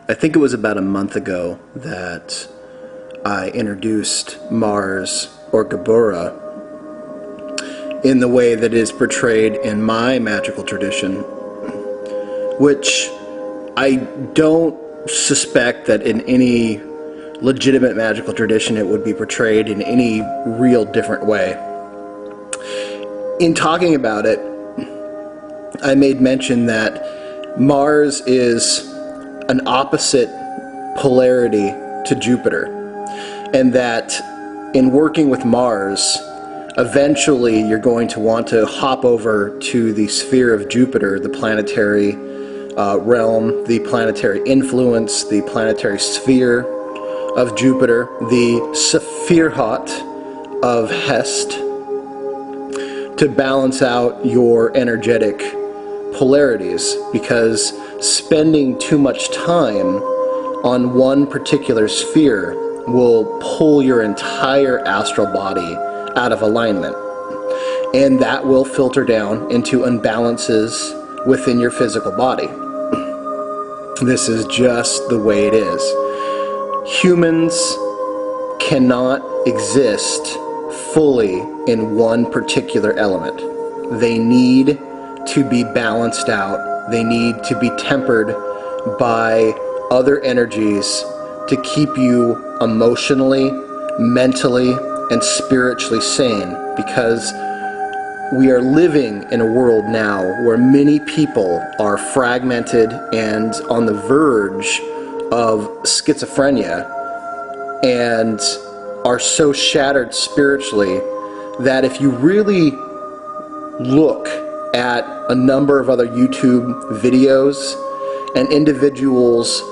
I think it was about a month ago that I introduced Mars, or Gabura, in the way that is portrayed in my magical tradition, which I don't suspect that in any legitimate magical tradition it would be portrayed in any real different way. In talking about it, I made mention that Mars is an opposite polarity to Jupiter, and that in working with Mars, eventually you're going to want to hop over to the sphere of Jupiter, the planetary realm, the planetary influence, the planetary sphere of Jupiter, the Sephirot of Hest, to balance out your energetic polarities, because spending too much time on one particular sphere will pull your entire astral body out of alignment, and that will filter down into imbalances within your physical body. This is just the way it is. Humans cannot exist fully in one particular element. They need to be balanced out. They need to be tempered by other energies to keep you emotionally, mentally, and spiritually sane, because we are living in a world now where many people are fragmented and on the verge of schizophrenia and are so shattered spiritually that if you really look at a number of other YouTube videos and individuals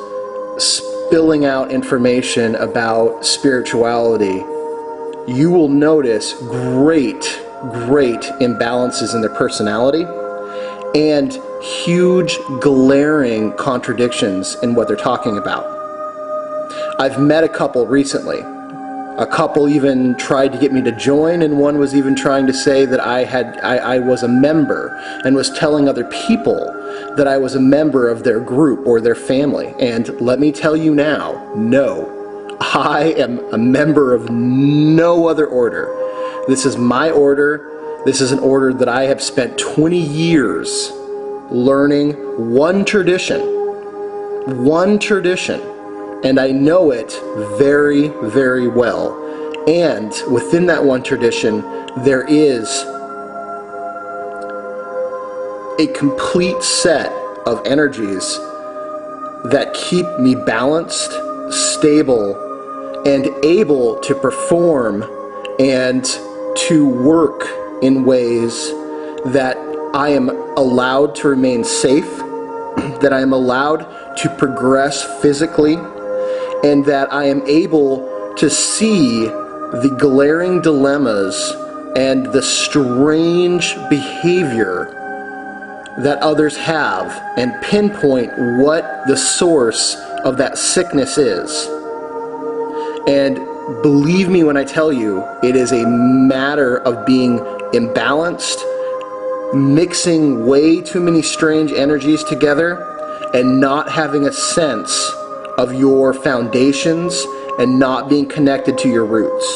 spilling out information about spirituality, you will notice great imbalances in their personality and huge glaring contradictions in what they're talking about. I've met a couple recently. A couple even tried to get me to join, and one was even trying to say that I was a member, and was telling other people that I was a member of their group or their family. And let me tell you now, no. I am a member of no other order. This is my order. This is an order that I have spent 20 years learning one tradition, and I know it very, very well. And within that one tradition, there is a complete set of energies that keep me balanced, stable, and able to perform and to work in ways that I am allowed to remain safe, that I am allowed to progress physically, and that I am able to see the glaring dilemmas and the strange behavior that others have and pinpoint what the source of that sickness is. And believe me when I tell you, it is a matter of being imbalanced, mixing way too many strange energies together, and not having a sense of your foundations and not being connected to your roots.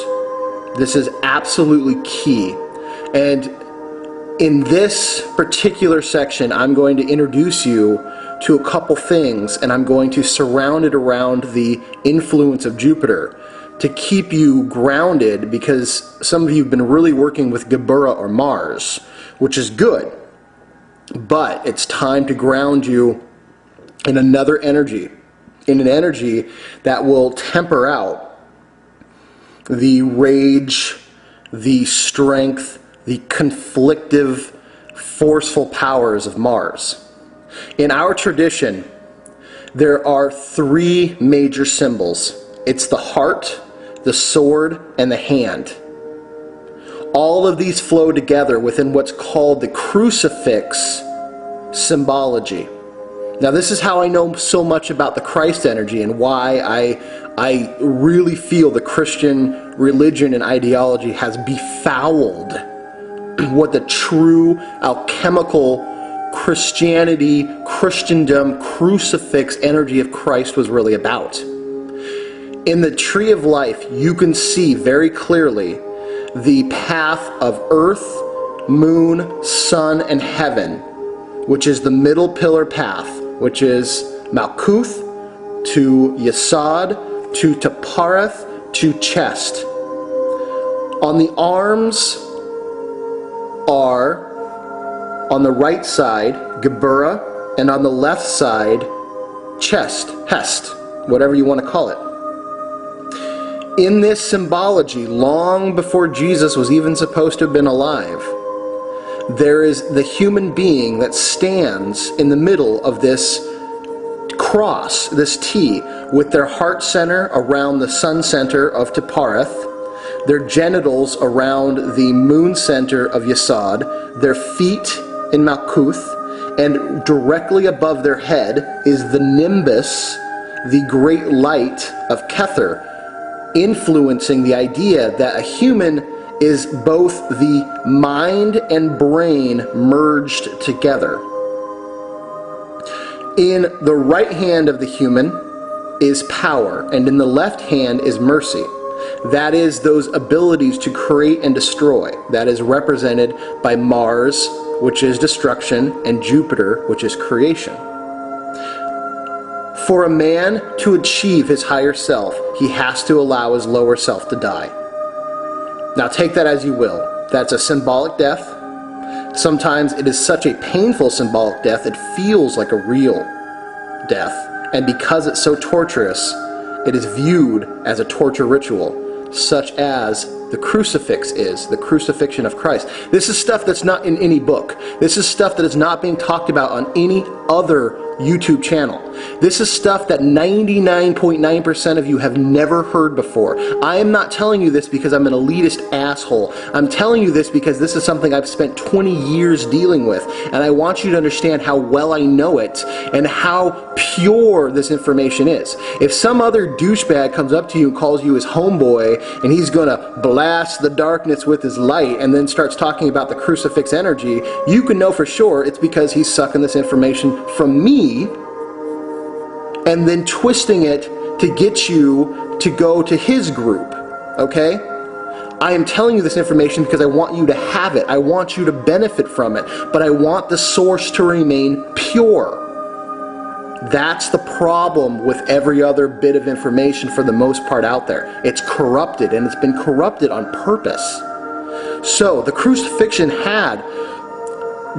This is absolutely key. And in this particular section, I'm going to introduce you to a couple things, and I'm going to surround it around the influence of Jupiter to keep you grounded, because some of you have been really working with Gabura or Mars, which is good, but it's time to ground you in another energy, in an energy that will temper out the rage, the strength, the conflictive, forceful powers of Mars. In our tradition, there are three major symbols. It's the heart, the sword, and the hand. All of these flow together within what's called the crucifix symbology. Now, this is how I know so much about the Christ energy and why I really feel the Christian religion and ideology has befouled what the true alchemical Christianity, Christendom, crucifix energy of Christ was really about. In the tree of life, you can see very clearly the path of earth, moon, sun, and heaven, which is the middle pillar path, which is Malkuth to Yesod to Tapareth to chest. On the arms are, on the right side, Geburah, and on the left side, chest, Hest, whatever you want to call it. In this symbology, long before Jesus was even supposed to have been alive, there is the human being that stands in the middle of this cross, this T, with their heart center around the sun center of Tapareth, their genitals around the moon center of Yesod, their feet in Malkuth, and directly above their head is the nimbus, the great light of Kether, influencing the idea that a human is both the mind and brain merged together. In the right hand of the human is power, and in the left hand is mercy. That is those abilities to create and destroy. That is represented by Mars, which is destruction, and Jupiter, which is creation. For a man to achieve his higher self, he has to allow his lower self to die. Now take that as you will. That's a symbolic death. Sometimes it is such a painful symbolic death, it feels like a real death. And because it's so torturous, it is viewed as a torture ritual, such as the crucifix is, the crucifixion of Christ. This is stuff that's not in any book. This is stuff that is not being talked about on any other YouTube channel. This is stuff that 99.9% of you have never heard before. I am not telling you this because I'm an elitist asshole. I'm telling you this because this is something I've spent 20 years dealing with, and I want you to understand how well I know it and how pure this information is. If some other douchebag comes up to you and calls you his homeboy, and he's going to blast the darkness with his light and then starts talking about the crucifix energy, you can know for sure it's because he's sucking this information from me and then twisting it to get you to go to his group, okay? I am telling you this information because I want you to have it. I want you to benefit from it, but I want the source to remain pure. That's the problem with every other bit of information for the most part out there. It's corrupted, and it's been corrupted on purpose. So the crucifixion had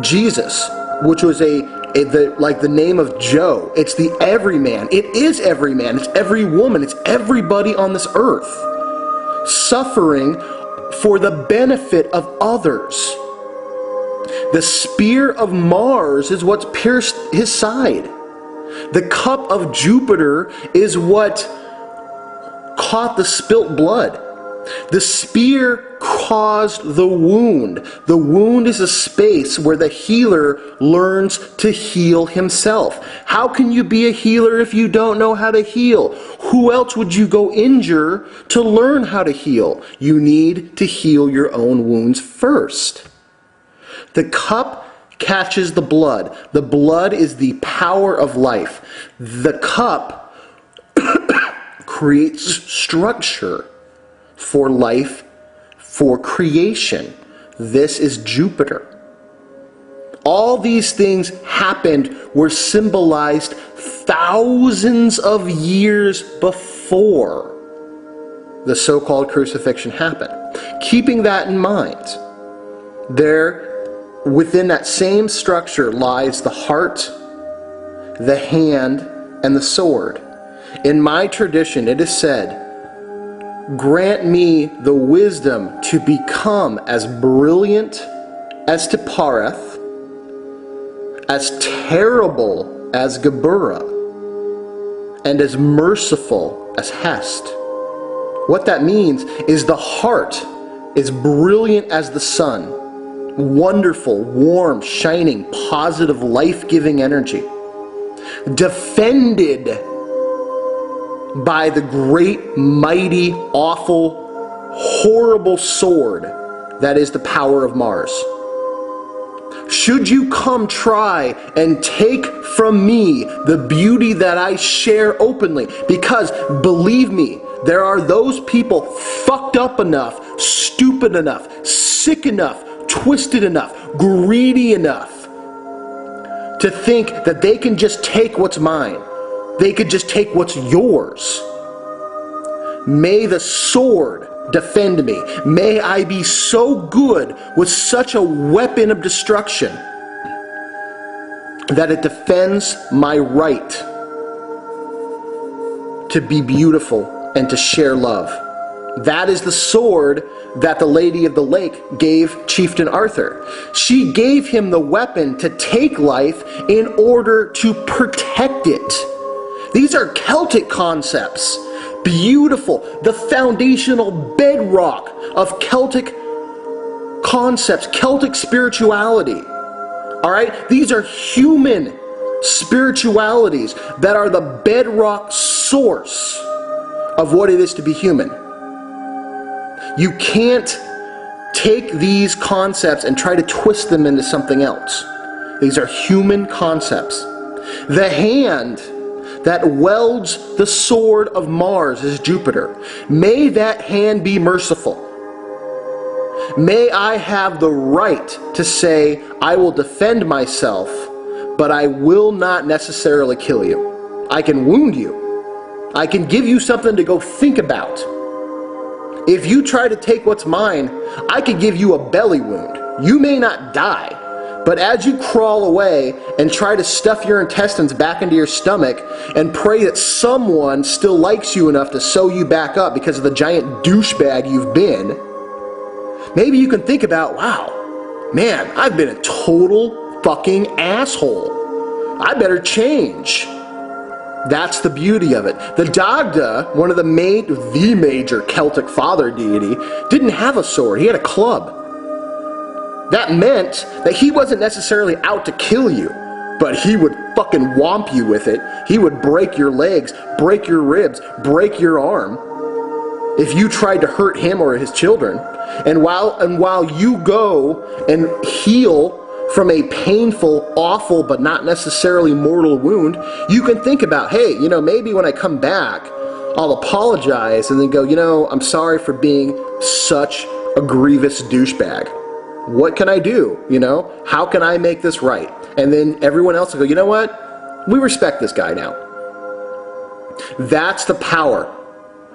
Jesus, which was like the name of Joe. It's the everyman. It is every man. It's every woman. It's everybody on this earth suffering for the benefit of others. The spear of Mars is what's pierced his side. The cup of Jupiter is what caught the spilt blood. The spear caused the wound. The wound is a space where the healer learns to heal himself. How can you be a healer if you don't know how to heal? Who else would you go injure to learn how to heal? You need to heal your own wounds first. The cup catches the blood. The blood is the power of life. The cup creates structure for life, for creation. This is Jupiter. All these things happened, were symbolized thousands of years before the so-called crucifixion happened. Keeping that in mind, within that same structure lies the heart, the hand, and the sword. In my tradition, it is said, "Grant me the wisdom to become as brilliant as Tapareth, as terrible as Geburah, and as merciful as Hest." What that means is the heart is brilliant as the sun. Wonderful, warm, shining, positive, life-giving energy. Defended by the great, mighty, awful, horrible sword that is the power of Mars. Should you come try and take from me the beauty that I share openly, because believe me, there are those people fucked up enough, stupid enough, sick enough, twisted enough, greedy enough to think that they can just take what's mine. They could just take what's yours. May the sword defend me. May I be so good with such a weapon of destruction that it defends my right to be beautiful and to share love. That is the sword that the Lady of the Lake gave Chieftain Arthur. She gave him the weapon to take life in order to protect it. These are Celtic concepts. Beautiful, the foundational bedrock of Celtic concepts, Celtic spirituality. All right? These are human spiritualities that are the bedrock source of what it is to be human. You can't take these concepts and try to twist them into something else. These are human concepts. The hand that welds the sword of Mars is Jupiter. May that hand be merciful. May I have the right to say, I will defend myself, but I will not necessarily kill you. I can wound you. I can give you something to go think about. If you try to take what's mine, I could give you a belly wound. You may not die, but as you crawl away and try to stuff your intestines back into your stomach and pray that someone still likes you enough to sew you back up because of the giant douchebag you've been, maybe you can think about, wow, man, I've been a total fucking asshole. I better change. That's the beauty of it. The Dagda, one of the major Celtic father deity, didn't have a sword. He had a club. That meant that he wasn't necessarily out to kill you, but he would fucking whomp you with it. He would break your legs, break your ribs, break your arm if you tried to hurt him or his children. And while you go and heal from a painful, awful, but not necessarily mortal wound, you can think about, hey, you know, maybe when I come back, I'll apologize and then go, you know, I'm sorry for being such a grievous douchebag. What can I do? You know, how can I make this right? And then everyone else will go, you know what? We respect this guy now. That's the power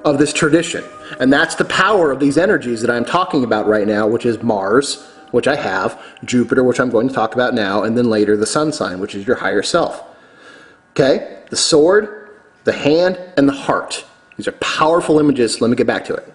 of this tradition. And that's the power of these energies that I'm talking about right now, which is Mars, which I have, Jupiter, which I'm going to talk about now, and then later the sun sign, which is your higher self. Okay? The sword, the hand, and the heart. These are powerful images. Let me get back to it.